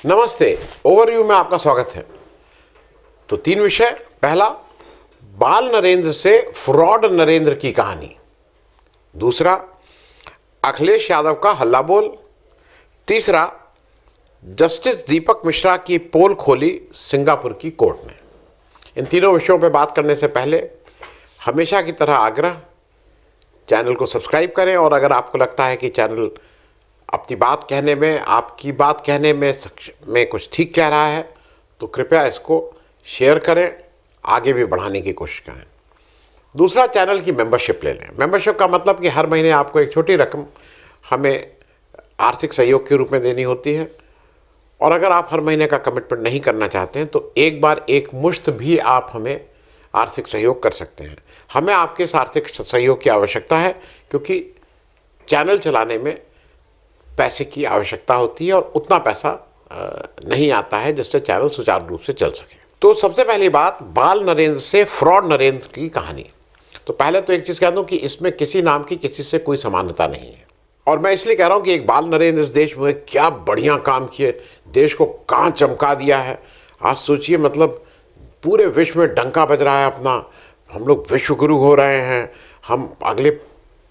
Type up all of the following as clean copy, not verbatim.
नमस्ते। ओवरव्यू में आपका स्वागत है। तो 3 विषय। पहला, बाल नरेंद्र से फ्रॉड नरेंद्र की कहानी। दूसरा, अखिलेश यादव का हल्ला बोल। तीसरा, जस्टिस दीपक मिश्रा की पोल खोली सिंगापुर की कोर्ट ने। इन तीनों विषयों पर बात करने से पहले हमेशा की तरह आग्रह, चैनल को सब्सक्राइब करें और अगर आपको लगता है कि चैनल अपनी बात कहने में, आपकी बात कहने में कुछ ठीक कह रहा है तो कृपया इसको शेयर करें, आगे भी बढ़ाने की कोशिश करें। दूसरा, चैनल की मेंबरशिप ले लें। मेंबरशिप का मतलब कि हर महीने आपको एक छोटी रकम हमें आर्थिक सहयोग के रूप में देनी होती है और अगर आप हर महीने का कमिटमेंट नहीं करना चाहते हैं तो एक बार एक मुश्त भी आप हमें आर्थिक सहयोग कर सकते हैं। हमें आपके इस आर्थिक सहयोग की आवश्यकता है क्योंकि चैनल चलाने में पैसे की आवश्यकता होती है और उतना पैसा नहीं आता है जिससे चैनल सुचारू रूप से चल सके। तो सबसे पहली बात, बाल नरेंद्र से फ्रॉड नरेंद्र की कहानी। तो पहले तो एक चीज़ कह दूं कि इसमें किसी नाम की किसी से कोई समानता नहीं है और मैं इसलिए कह रहा हूं कि एक बाल नरेंद्र इस देश में क्या बढ़िया काम किए, देश को कहाँ चमका दिया है। आज सोचिए, मतलब पूरे विश्व में डंका बज रहा है अपना, हम लोग विश्व गुरु हो रहे हैं। हम अगले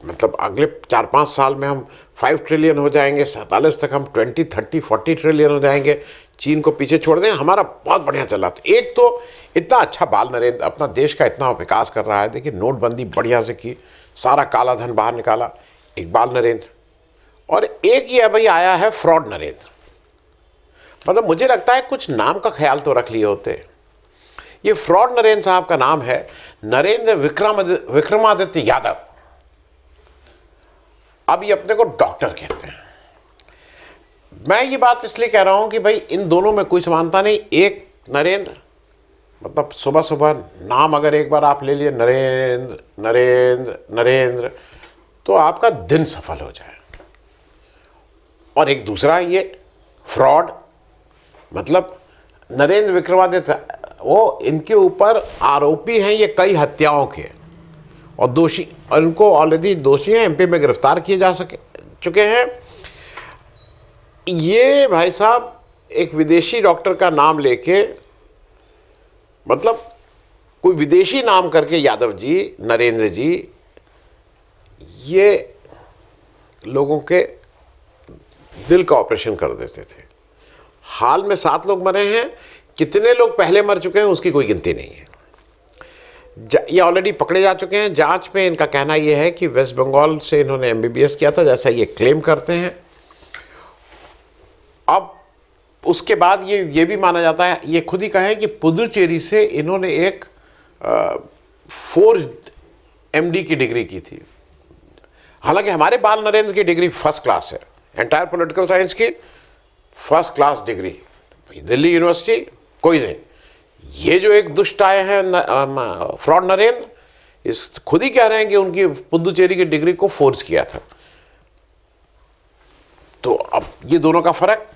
4-5 साल में हम 5 ट्रिलियन हो जाएंगे, 47 तक हम 20, 30, 40 ट्रिलियन हो जाएंगे। चीन को पीछे छोड़ दें, हमारा बहुत बढ़िया चला। तो एक तो इतना अच्छा बाल नरेंद्र अपना देश का इतना विकास कर रहा है। देखिए, नोटबंदी बढ़िया से की, सारा काला धन बाहर निकाला, एक बाल नरेंद्र। और एक ये भाई आया है फ्रॉड नरेंद्र। मतलब मुझे लगता है कुछ नाम का ख्याल तो रख लिए होते। ये फ्रॉड नरेंद्र साहब का नाम है नरेंद्र विक्रमादित्य यादव। अब ये अपने को डॉक्टर कहते हैं। मैं ये बात इसलिए कह रहा हूं कि भाई इन दोनों में कोई समानता नहीं। एक नरेंद्र, मतलब सुबह सुबह नाम अगर एक बार आप ले लिए नरेंद्र नरेंद्र नरेंद्र तो आपका दिन सफल हो जाए। और एक दूसरा ये फ्रॉड, मतलब नरेंद्र विक्रमादित्य, वो इनके ऊपर आरोपी हैं ये कई हत्याओं के और दोषी, और इनको ऑलरेडी दोषी हैं, एमपी में गिरफ्तार किए जा चुके हैं। ये भाई साहब एक विदेशी डॉक्टर का नाम लेके, मतलब कोई विदेशी नाम करके यादव जी, नरेंद्र जी, ये लोगों के दिल का ऑपरेशन कर देते थे। हाल में 7 लोग मरे हैं, कितने लोग पहले मर चुके हैं उसकी कोई गिनती नहीं है। ये ऑलरेडी पकड़े जा चुके हैं। जांच में इनका कहना यह है कि वेस्ट बंगाल से इन्होंने एमबीबीएस किया था, जैसा ये क्लेम करते हैं। अब उसके बाद ये भी माना जाता है, ये खुद ही कहें कि पुदुचेरी से इन्होंने एक 4 एमडी की डिग्री की थी। हालांकि हमारे बाल नरेंद्र की डिग्री फर्स्ट क्लास है, एंटायर पॉलिटिकल साइंस की first class degree, Delhi university कोई नहीं। ये जो एक दुष्ट आए हैं फ्रॉड नरेंद्र, इस खुद ही कह रहे हैं कि उनकी पुदुचेरी की डिग्री को फोर्स किया था। तो अब ये दोनों का फर्क।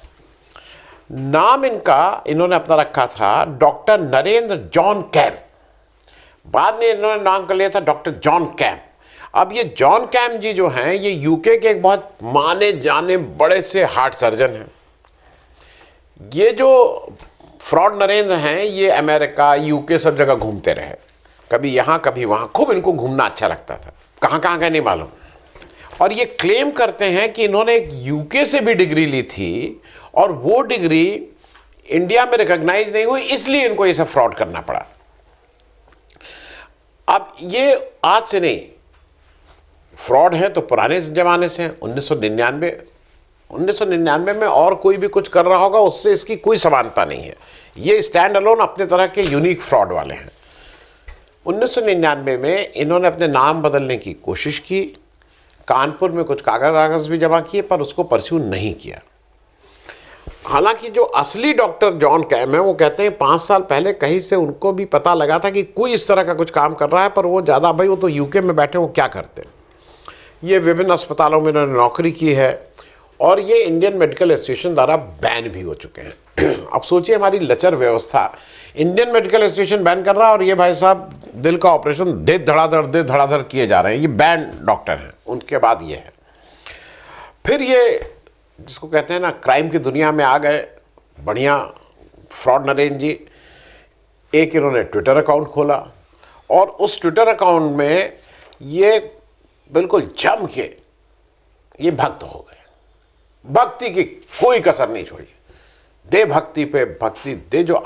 नाम इन्होंने अपना रखा था डॉक्टर नरेंद्र जॉन कैम। बाद में इन्होंने नाम कर लिया था डॉक्टर जॉन कैम। अब ये जॉन कैम जी जो हैं, ये यूके के एक बहुत माने जाने बड़े से हार्ट सर्जन हैं। ये जो फ्रॉड नरेंद्र हैं, ये अमेरिका, यूके सब जगह घूमते रहे, कभी यहाँ कभी वहाँ। खूब इनको घूमना अच्छा लगता था, कहाँ कहाँ का नहीं मालूम। और ये क्लेम करते हैं कि इन्होंने एक यूके से भी डिग्री ली थी और वो डिग्री इंडिया में रिकॉग्नाइज नहीं हुई, इसलिए इनको ये सब फ्रॉड करना पड़ा। अब ये आज से नहीं, फ्रॉड है तो पुराने जमाने से हैं। 1999 में और कोई भी कुछ कर रहा होगा, उससे इसकी कोई समानता नहीं है। ये स्टैंड अलोन अपने तरह के यूनिक फ्रॉड वाले हैं। 1999 में इन्होंने अपने नाम बदलने की कोशिश की, कानपुर में कुछ कागज भी जमा किए पर उसको परस्यू नहीं किया। हालांकि जो असली डॉक्टर जॉन कैम है, वो कहते हैं 5 साल पहले कहीं से उनको भी पता लगा था कि कोई इस तरह का कुछ काम कर रहा है, पर वो ज़्यादा, भाई वो तो यूके में बैठे, वो क्या करते। ये विभिन्न अस्पतालों में इन्होंने नौकरी की है और ये इंडियन मेडिकल एसोसिएशन द्वारा बैन भी हो चुके हैं। अब सोचिए, हमारी लचर व्यवस्था, इंडियन मेडिकल एसोसिएशन बैन कर रहा है और ये भाई साहब दिल का ऑपरेशन दे धड़ाधड़ किए जा रहे हैं। ये बैन डॉक्टर हैं। उनके बाद ये है, फिर ये जिसको कहते हैं ना, क्राइम की दुनिया में आ गए, बढ़िया फ्रॉड नरेंद्र जी। एक इन्होंने ट्विटर अकाउंट खोला और उस ट्विटर अकाउंट में ये बिल्कुल जम के ये भक्त हो गए। भक्ति की कोई कसर नहीं छोड़ी, दे भक्ति पे भक्ति दे। जो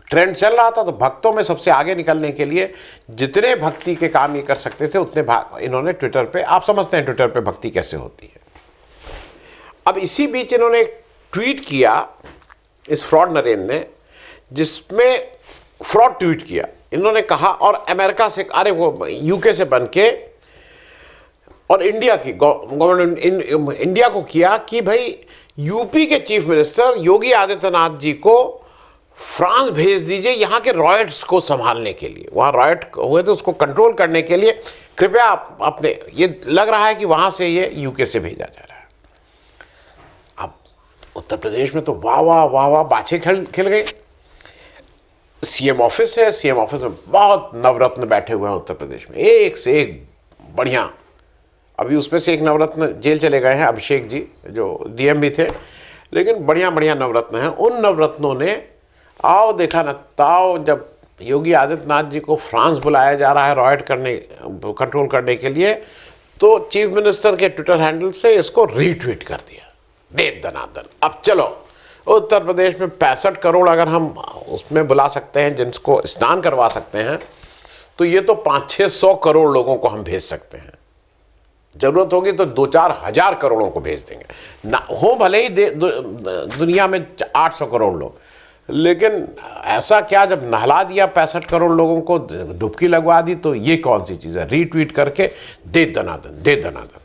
ट्रेंड चल रहा था तो भक्तों में सबसे आगे निकलने के लिए जितने भक्ति के काम ये कर सकते थे उतने इन्होंने ट्विटर पे, आप समझते हैं ट्विटर पे भक्ति कैसे होती है। अब इसी बीच इन्होंने एक ट्वीट किया इस फ्रॉड नरेंद्र ने, जिसमें फ्रॉड ट्वीट किया। इन्होंने कहा और अमेरिका से, अरे वो यूके से बन के और इंडिया की गवर्नमेंट इंडिया को किया कि भाई यूपी के चीफ मिनिस्टर योगी आदित्यनाथ जी को फ्रांस भेज दीजिए यहाँ के रॉयट्स को संभालने के लिए। वहाँ रॉयट हुए थे, उसको कंट्रोल करने के लिए कृपया आप अपने, ये लग रहा है कि वहाँ से ये यूके से भेजा जा रहा है। अब उत्तर प्रदेश में तो वाह वाह वाह वाह बाछे खिल गए। सीएम ऑफिस है, सीएम ऑफिस में बहुत नवरत्न बैठे हुए हैं उत्तर प्रदेश में, एक से एक बढ़िया। अभी उसमें से एक नवरत्न जेल चले गए हैं, अभिषेक जी जो डीएम भी थे, लेकिन बढ़िया बढ़िया नवरत्न हैं। उन नवरत्नों ने आओ देखा न ताओ, जब योगी आदित्यनाथ जी को फ्रांस बुलाया जा रहा है रॉयट कंट्रोल करने के लिए, तो चीफ मिनिस्टर के ट्विटर हैंडल से इसको रीट्वीट कर दिया, दे दनादन। अब चलो उत्तर प्रदेश में 65 करोड़ अगर हम उसमें बुला सकते हैं जिनको स्नान करवा सकते हैं, तो ये तो 500-600 करोड़ लोगों को हम भेज सकते हैं। जरूरत होगी तो 2-4 हजार करोड़ों को भेज देंगे ना, हो भले ही दुनिया में 800 करोड़ लोग, लेकिन ऐसा क्या जब नहला दिया 65 करोड़ लोगों को, डुबकी लगवा दी, तो ये कौन सी चीज़ है, रीट्वीट करके दे दनादन दे दनादन।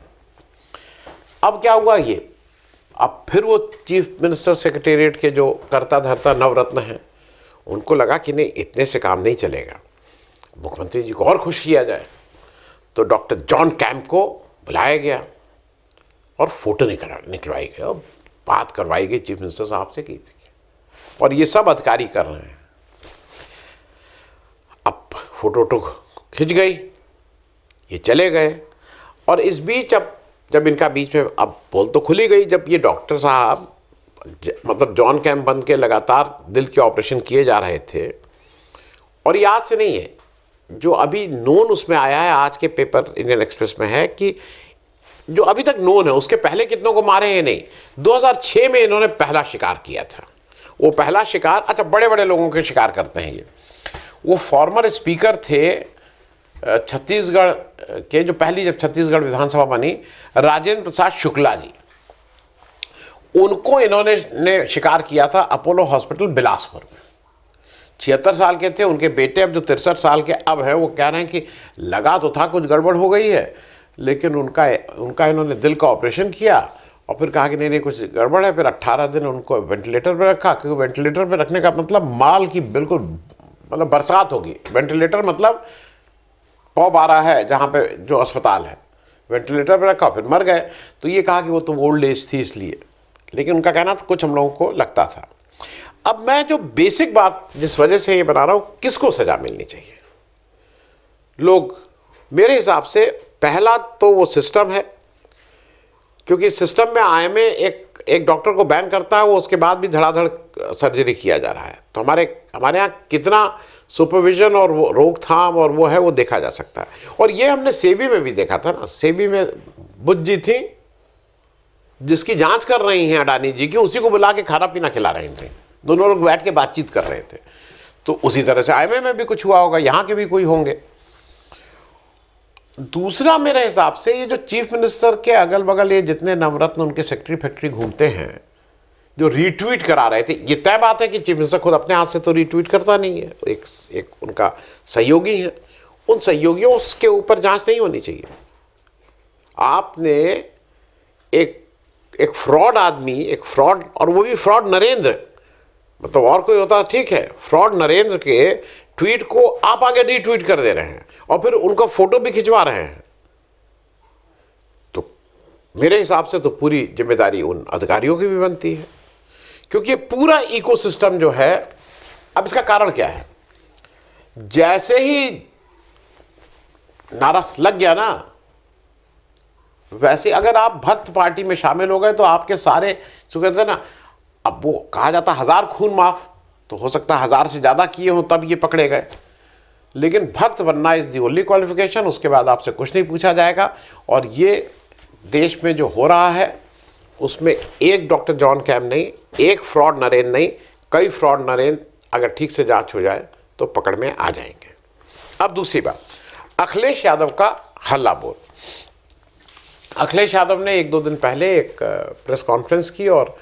अब क्या हुआ ये, अब फिर वो चीफ मिनिस्टर सेक्रेटेरिएट के जो करता धरता नवरत्न हैं उनको लगा कि नहीं इतने से काम नहीं चलेगा, मुख्यमंत्री जी को और खुश किया जाए। तो डॉक्टर जॉन कैम्प को बुलाया गया और फोटो निकलवाई गई और बात करवाई गई, चीफ मिनिस्टर साहब से की थी, और ये सब अधिकारी कर रहे हैं। अब फोटो खिंच गई, ये चले गए, और इस बीच अब जब इनका बीच में अब बोल तो खुली गई, जब ये डॉक्टर साहब मतलब जॉन कैम्प बंद के लगातार दिल के ऑपरेशन किए जा रहे थे, और ये आज से नहीं है, जो अभी नोन उसमें आया है आज के पेपर इंडियन एक्सप्रेस में है कि जो अभी तक नोन है उसके पहले कितनों को मारे हैं नहीं। 2006 में इन्होंने पहला शिकार किया था। वो पहला शिकार, अच्छा बड़े बड़े लोगों के शिकार करते हैं ये, वो फॉर्मर स्पीकर थे छत्तीसगढ़ के, जो पहली जब छत्तीसगढ़ विधानसभा बनी, राजेंद्र प्रसाद शुक्ला जी, उनको इन्होंने शिकार किया था अपोलो हॉस्पिटल बिलासपुर में। 76 साल के थे उनके बेटे, अब जो 63 साल के अब हैं, वो कह रहे हैं कि लगा तो था कुछ गड़बड़ हो गई है, लेकिन उनका इन्होंने दिल का ऑपरेशन किया और फिर कहा कि नहीं कुछ गड़बड़ है। फिर 18 दिन उनको वेंटिलेटर पर रखा, क्योंकि वेंटिलेटर पर रखने का मतलब माल की बिल्कुल मतलब बरसात होगी। वेंटिलेटर मतलब पौ 12 है जहाँ पे जो अस्पताल है, वेंटिलेटर पर रखा, फिर मर गए। तो ये कहा कि वो तो ओल्ड एज थी इसलिए, लेकिन उनका कहना था कुछ हम लोगों को लगता था। अब मैं जो बेसिक बात जिस वजह से ये बना रहा हूँ, किसको सजा मिलनी चाहिए, लोग मेरे हिसाब से पहला तो वो सिस्टम है, क्योंकि सिस्टम में आईएमए एक डॉक्टर को बैन करता है, वो उसके बाद भी धड़ाधड़ सर्जरी किया जा रहा है। तो हमारे यहाँ कितना सुपरविजन और वो रोकथाम और वो है, वो देखा जा सकता है। और ये हमने सेबी में भी देखा था ना, सेबी में बुज्जी थी जिसकी जांच कर रही हैं अडानी जी की, उसी को बुला के खाना पीना खिला रहे थे, दोनों लोग बैठ के बातचीत कर रहे थे। तो उसी तरह से आईएमए में भी कुछ हुआ होगा, यहाँ के भी कोई होंगे। दूसरा मेरे हिसाब से ये जो चीफ मिनिस्टर के अगल बगल ये जितने नवरत्न उनके सेक्रेटरी फैक्ट्री घूमते हैं, जो रीट्वीट करा रहे थे, ये तय बात है कि चीफ मिनिस्टर खुद अपने हाथ से तो रीट्वीट करता नहीं है, एक उनका सहयोगी है। उन सहयोगियों के ऊपर जांच नहीं होनी चाहिए। आपने एक फ्रॉड आदमी, एक फ्रॉड, और वो भी फ्रॉड नरेंद्र, मतलब और कोई होता ठीक है, फ्रॉड नरेंद्र के ट्वीट को आप आगे रीट्वीट कर दे रहे हैं और फिर उनका फोटो भी खिंचवा रहे हैं। तो मेरे हिसाब से तो पूरी जिम्मेदारी उन अधिकारियों की भी बनती है, क्योंकि ये पूरा इकोसिस्टम जो है, अब इसका कारण क्या है, जैसे ही नारा लग गया ना, वैसे अगर आप भक्त पार्टी में शामिल हो गए तो आपके सारे जो कहते हैं ना, अब वो कहा जाता 1000 खून माफ, तो हो सकता है 1000 से ज़्यादा किए हों तब ये पकड़े गए, लेकिन भक्त बनना इज़ दी ओनली क्वालिफिकेशन। उसके बाद आपसे कुछ नहीं पूछा जाएगा। और ये देश में जो हो रहा है उसमें एक डॉक्टर जॉन कैम नहीं, एक फ्रॉड नरेंद्र नहीं, कई फ्रॉड नरेंद्र अगर ठीक से जांच हो जाए तो पकड़ में आ जाएंगे। अब दूसरी बात, अखिलेश यादव का हल्ला बोल। अखिलेश यादव ने 1-2 दिन पहले एक प्रेस कॉन्फ्रेंस की और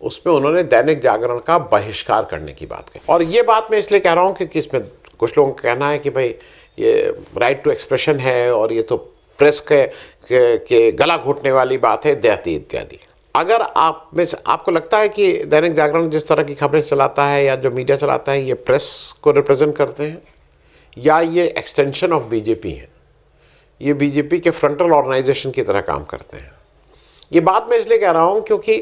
उसमें उन्होंने दैनिक जागरण का बहिष्कार करने की बात कही। और ये बात मैं इसलिए कह रहा हूँ क्योंकि इसमें कुछ लोगों का कहना है कि भाई ये राइट टू एक्सप्रेशन है और ये तो प्रेस के गला घोटने वाली बात है इत्यादि। अगर आप में से आपको लगता है कि दैनिक जागरण जिस तरह की खबरें चलाता है या जो मीडिया चलाता है ये प्रेस को रिप्रेजेंट करते हैं या ये एक्सटेंशन ऑफ बीजेपी है, ये बीजेपी के फ्रंटल ऑर्गेनाइजेशन की तरह काम करते हैं, ये बात मैं इसलिए कह रहा हूँ क्योंकि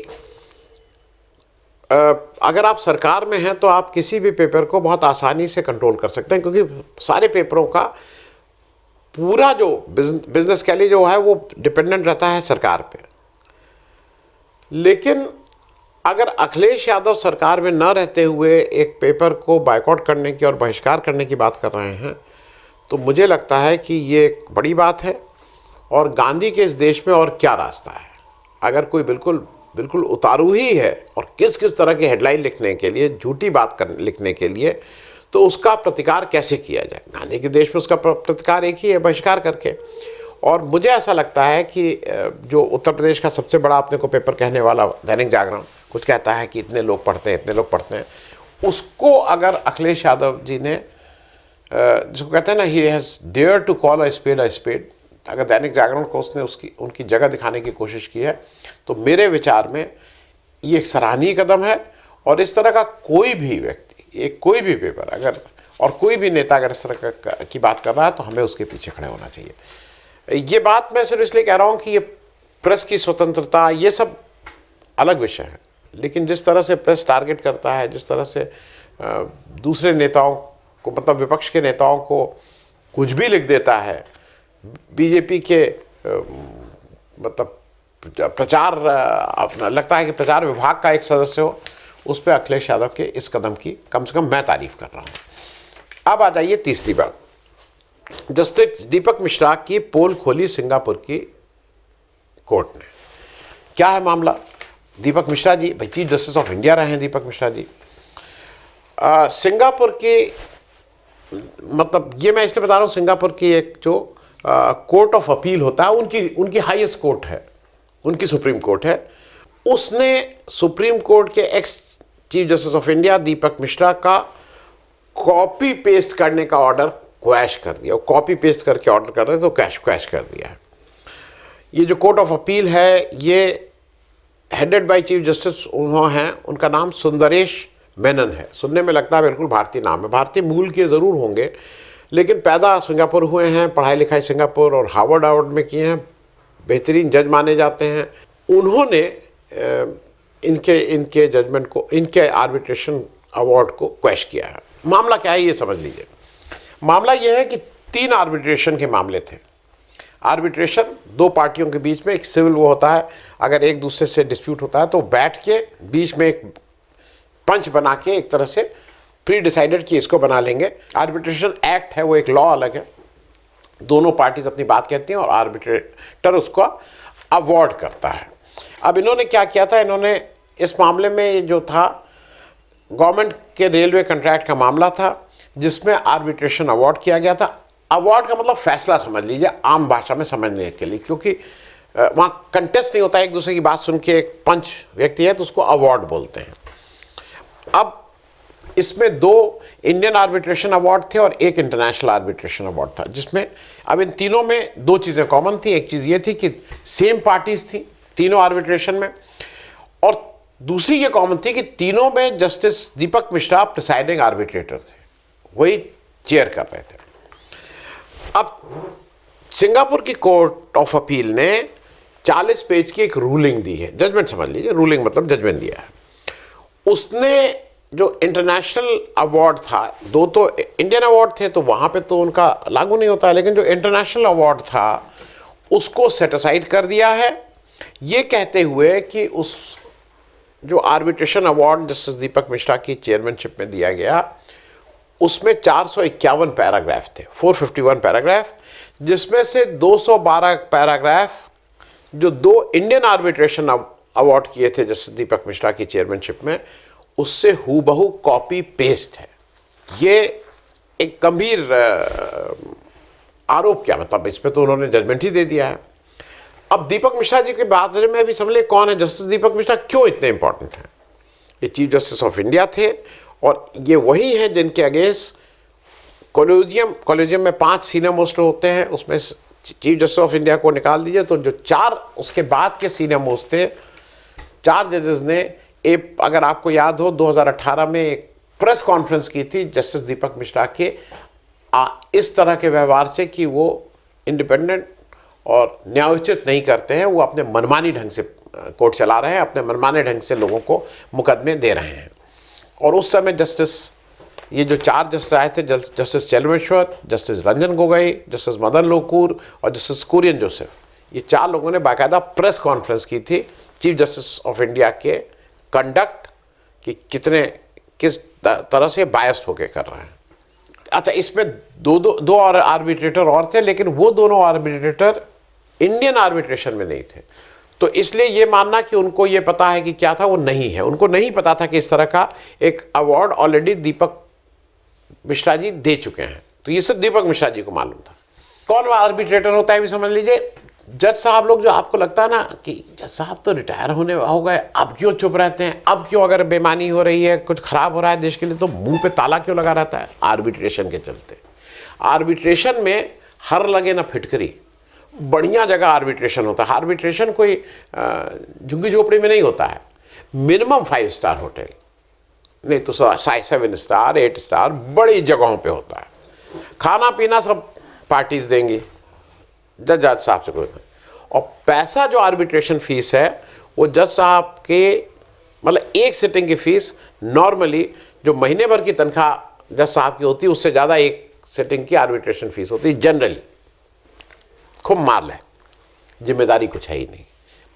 अगर आप सरकार में हैं तो आप किसी भी पेपर को बहुत आसानी से कंट्रोल कर सकते हैं क्योंकि सारे पेपरों का पूरा जो बिजनेस के लिए जो है वो डिपेंडेंट रहता है सरकार पे। लेकिन अगर अखिलेश यादव सरकार में न रहते हुए एक पेपर को बायकॉट करने की और बहिष्कार करने की बात कर रहे हैं तो मुझे लगता है कि ये एक बड़ी बात है। और गांधी के इस देश में और क्या रास्ता है, अगर कोई बिल्कुल उतारू ही है और किस किस तरह की हेडलाइन लिखने के लिए, झूठी बात लिखने के लिए, तो उसका प्रतिकार कैसे किया जाए। गांधी के देश में उसका प्रतिकार एक ही है, बहिष्कार करके। और मुझे ऐसा लगता है कि जो उत्तर प्रदेश का सबसे बड़ा अपने को पेपर कहने वाला दैनिक जागरण कुछ कहता है कि इतने लोग पढ़ते हैं, उसको अगर अखिलेश यादव जी ने जिसको कहते हैं ना he has dare to call a spade, अगर दैनिक जागरण को उसने उनकी जगह दिखाने की कोशिश की है तो मेरे विचार में ये एक सराहनीय कदम है। और इस तरह का कोई भी व्यक्ति, कोई भी पेपर अगर और कोई भी नेता अगर इस तरह की बात कर रहा है तो हमें उसके पीछे खड़े होना चाहिए। ये बात मैं सिर्फ इसलिए कह रहा हूँ कि ये प्रेस की स्वतंत्रता ये सब अलग विषय है, लेकिन जिस तरह से प्रेस टारगेट करता है, जिस तरह से दूसरे नेताओं को मतलब विपक्ष के नेताओं को कुछ भी लिख देता है, बीजेपी के मतलब प्रचार लगता है कि प्रचार विभाग का एक सदस्य हो, उस पर अखिलेश यादव के इस कदम की कम से कम मैं तारीफ कर रहा हूँ। अब आ जाइए तीसरी बात, जस्टिस दीपक मिश्रा की पोल खोली सिंगापुर की कोर्ट ने। क्या है मामला? दीपक मिश्रा जी भाई चीफ जस्टिस ऑफ इंडिया रहे हैं दीपक मिश्रा जी। सिंगापुर की मतलब ये मैं इसलिए बता रहा हूँ, सिंगापुर की एक जो कोर्ट ऑफ अपील होता है उनकी हाईएस्ट कोर्ट है, उनकी सुप्रीम कोर्ट है। उसने सुप्रीम कोर्ट के ex chief justice of India Deepak Mishra का कॉपी पेस्ट करने का ऑर्डर क्वैश कर दिया। कॉपी पेस्ट करके ऑर्डर कर रहे थे तो क्वैश कर दिया है। ये जो कोर्ट ऑफ अपील है ये हेडेड बाय चीफ जस्टिस उन्होंने हैं, उनका नाम सुंदरेश मेनन है। सुनने में लगता है बिल्कुल भारतीय नाम है, भारतीय मूल के ज़रूर होंगे लेकिन पैदा सिंगापुर हुए हैं, पढ़ाई लिखाई सिंगापुर और हार्वर्ड में किए हैं, बेहतरीन जज माने जाते हैं। उन्होंने इनके जजमेंट को, इनके आर्बिट्रेशन अवार्ड को क्वैश किया है। मामला क्या है ये समझ लीजिए। मामला ये है कि 3 आर्बिट्रेशन के मामले थे। आर्बिट्रेशन 2 पार्टियों के बीच में एक सिविल वो होता है, अगर एक दूसरे से डिस्प्यूट होता है तो बैठ के बीच में एक पंच बना के एक तरह से प्री डिसाइडेड कि इसको बना लेंगे। आर्बिट्रेशन एक्ट है वो एक लॉ अलग है, दोनों पार्टीज अपनी बात कहती हैं और आर्बिट्रेटर उसको अवार्ड करता है। अब इन्होंने क्या किया था, इन्होंने इस मामले में जो था गवर्नमेंट के रेलवे कॉन्ट्रैक्ट का मामला था जिसमें आर्बिट्रेशन अवार्ड किया गया था। अवार्ड का मतलब फैसला समझ लीजिए आम भाषा में समझने के लिए, क्योंकि वहाँ कंटेस्ट नहीं होता, एक दूसरे की बात सुन के एक पंच व्यक्ति है तो उसको अवार्ड बोलते हैं। अब इसमें 2 इंडियन आर्बिट्रेशन अवार्ड थे और एक इंटरनेशनल आर्बिट्रेशन अवार्ड था, जिसमें अब इन तीनों में 2 चीज़ें कॉमन थी। एक चीज़ ये थी कि सेम पार्टीज थी तीनों आर्बिट्रेशन में, और दूसरी ये कॉमन थी कि तीनों में जस्टिस दीपक मिश्रा प्रिसाइडिंग आर्बिट्रेटर थे, वही चेयर कर रहे थे। अब सिंगापुर की कोर्ट ऑफ अपील ने 40 पेज की एक रूलिंग दी है, जजमेंट समझ लीजिए, रूलिंग मतलब जजमेंट दिया है। उसने जो इंटरनेशनल अवार्ड था, 2 तो इंडियन अवार्ड थे तो वहाँ पे तो उनका लागू नहीं होता है, लेकिन जो इंटरनेशनल अवार्ड था उसको सेट असाइड कर दिया है, ये कहते हुए कि जो आर्बिट्रेशन अवार्ड जस्टिस दीपक मिश्रा की चेयरमैनशिप में दिया गया, उसमें 451 पैराग्राफ थे, 451 पैराग्राफ, जिसमें से 212 पैराग्राफ जो 2 इंडियन आर्बिट्रेशन अवार्ड किए थे जस्टिस दीपक मिश्रा की चेयरमैनशिप में, उससे हूबहू कॉपी पेस्ट है। ये एक गंभीर आरोप, क्या मतलब, इस पे तो उन्होंने जजमेंट ही दे दिया है। अब दीपक मिश्रा जी के बारे में भी समझ ले कौन है जस्टिस दीपक मिश्रा, क्यों इतने इंपॉर्टेंट हैं। ये चीफ जस्टिस ऑफ इंडिया थे और ये वही हैं जिनके अगेंस्ट कॉलेजियम में 5 सीनियर मोस्ट होते हैं, उसमें चीफ जस्टिस ऑफ इंडिया को निकाल दीजिए तो जो 4 उसके बाद के सीनियर मोस्ट थे, 4 जजेस ने एक, अगर आपको याद हो, 2018 में एक प्रेस कॉन्फ्रेंस की थी जस्टिस दीपक मिश्रा के इस तरह के व्यवहार से कि वो इंडिपेंडेंट और न्यायोचित नहीं करते हैं, वो अपने मनमानी ढंग से कोर्ट चला रहे हैं, अपने मनमाने ढंग से लोगों को मुकदमे दे रहे हैं। और उस समय जस्टिस, ये जो 4 जस्टिस आए थे, justice Chelameswar, justice Ranjan Gogoi, justice Madan Lokur और जस्टिस कुरियन जोसेफ, ये 4 लोगों ने बाकायदा प्रेस कॉन्फ्रेंस की थी चीफ जस्टिस ऑफ इंडिया के कंडक्ट कि किस तरह से बायस्ड होके कर रहे हैं। अच्छा, इसमें दो और आर्बिट्रेटर और थे, लेकिन वो दोनों आर्बिट्रेटर इंडियन आर्बिट्रेशन में नहीं थे, तो इसलिए ये मानना कि उनको ये पता है कि क्या था, वो नहीं है। उनको नहीं पता था कि इस तरह का एक अवार्ड ऑलरेडी दीपक मिश्रा जी दे चुके हैं, तो ये सिर्फ दीपक मिश्रा जी को मालूम था। कौन आर्बिट्रेटर होता है भी समझ लीजिए, जज साहब लोग, जो आपको लगता है ना कि जज साहब तो रिटायर होने हो गए, अब क्यों चुप रहते हैं, अब क्यों अगर बेईमानी हो रही है, कुछ खराब हो रहा है देश के लिए, तो मुंह पे ताला क्यों लगा रहता है? आर्बिट्रेशन के चलते। आर्बिट्रेशन में हर लगे ना फिटकरी, बढ़िया जगह आर्बिट्रेशन होता है। आर्बिट्रेशन कोई झुग्गी झोपड़ी में नहीं होता है, मिनिमम 5 स्टार होटल, नहीं तो 7 स्टार 8 स्टार बड़ी जगहों पे होता है। खाना पीना सब पार्टीज देंगी, जज साहब से कोई नहीं। और पैसा जो आर्बिट्रेशन फीस है वो जज साहब के, मतलब एक सिटिंग की फीस नॉर्मली जो महीने भर की तनख्वाह जज साहब की होती है उससे ज़्यादा एक सिटिंग की आर्बिट्रेशन फीस होती है जनरली। खूब माल है, जिम्मेदारी कुछ है ही नहीं,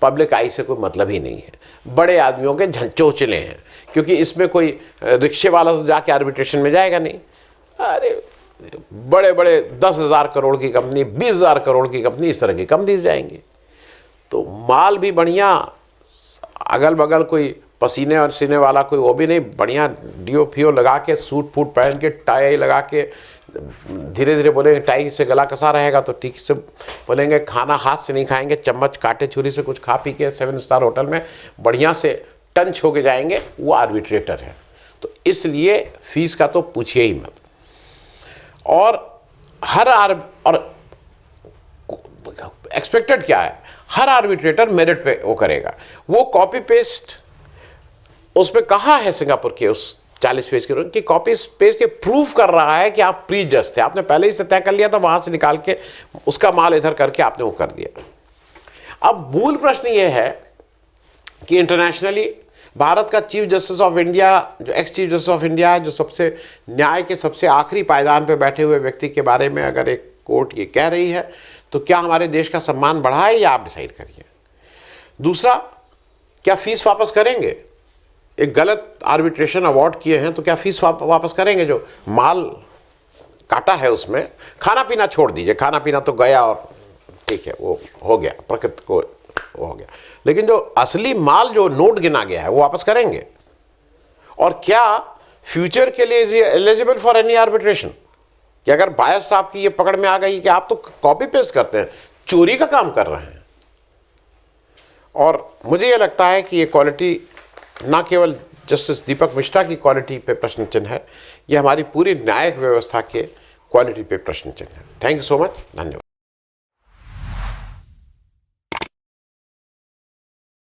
पब्लिक आई से कोई मतलब ही नहीं है, बड़े आदमियों के झंचोचले हैं, क्योंकि इसमें कोई रिक्शे वाला तो जाके आर्बिट्रेशन में जाएगा नहीं। अरे बड़े बड़े 10,000 करोड़ की कंपनी, 20,000 करोड़ की कंपनी, इस तरह की कंपनीज जाएंगी, तो माल भी बढ़िया, अगल बगल कोई पसीने और सीने वाला कोई वो भी नहीं, बढ़िया डीओ फियो लगा के, सूट फूट पहन के, टाई लगा के, धीरे धीरे बोलेंगे टाई से गला कसा रहेगा तो ठीक से बोलेंगे, खाना हाथ से नहीं खाएंगे, चम्मच कांटे छुरी से कुछ खा पी के 7 स्टार होटल में बढ़िया से टंच होके जाएंगे, वो आर्बिट्रेटर है। तो इसलिए फीस का तो पूछिए ही मत। और एक्सपेक्टेड क्या है, हर आर्बिट्रेटर मेरिट पे वो करेगा, वो कॉपी पेस्ट उसमें कहा है सिंगापुर के उस 40 पेज के कि कॉपी पेस्ट ये प्रूफ कर रहा है कि आप प्री जज थे, आपने पहले ही से तय कर लिया था, वहां से निकाल के उसका माल इधर करके आपने वो कर दिया। अब मूल प्रश्न ये है कि इंटरनेशनली भारत का चीफ जस्टिस ऑफ इंडिया, जो x chief justice of India है, जो सबसे न्याय के सबसे आखिरी पायदान पे बैठे हुए व्यक्ति के बारे में अगर एक कोर्ट ये कह रही है, तो क्या हमारे देश का सम्मान बढ़ा है, या आप डिसाइड करिए। दूसरा, क्या फीस वापस करेंगे? एक गलत आर्बिट्रेशन अवार्ड किए हैं तो क्या फीस वापस करेंगे? जो माल काटा है उसमें, खाना पीना छोड़ दीजिए, खाना पीना तो गया और ठीक है, वो हो गया, प्रकृति को हो गया, लेकिन जो असली माल जो नोट गिना गया है वो वापस करेंगे? और क्या फ्यूचर के लिए is eligible for any arbitration? कि अगर बायस आपकी ये पकड़ में आ गई कि आप तो कॉपी पेस्ट करते हैं, चोरी का काम कर रहे हैं। और मुझे ये लगता है कि ये क्वालिटी ना केवल जस्टिस दीपक मिश्रा की क्वालिटी पे प्रश्न चिन्ह है, ये हमारी पूरी न्यायिक व्यवस्था के क्वालिटी पे प्रश्न चिन्ह है। थैंक यू सो मच, धन्यवाद।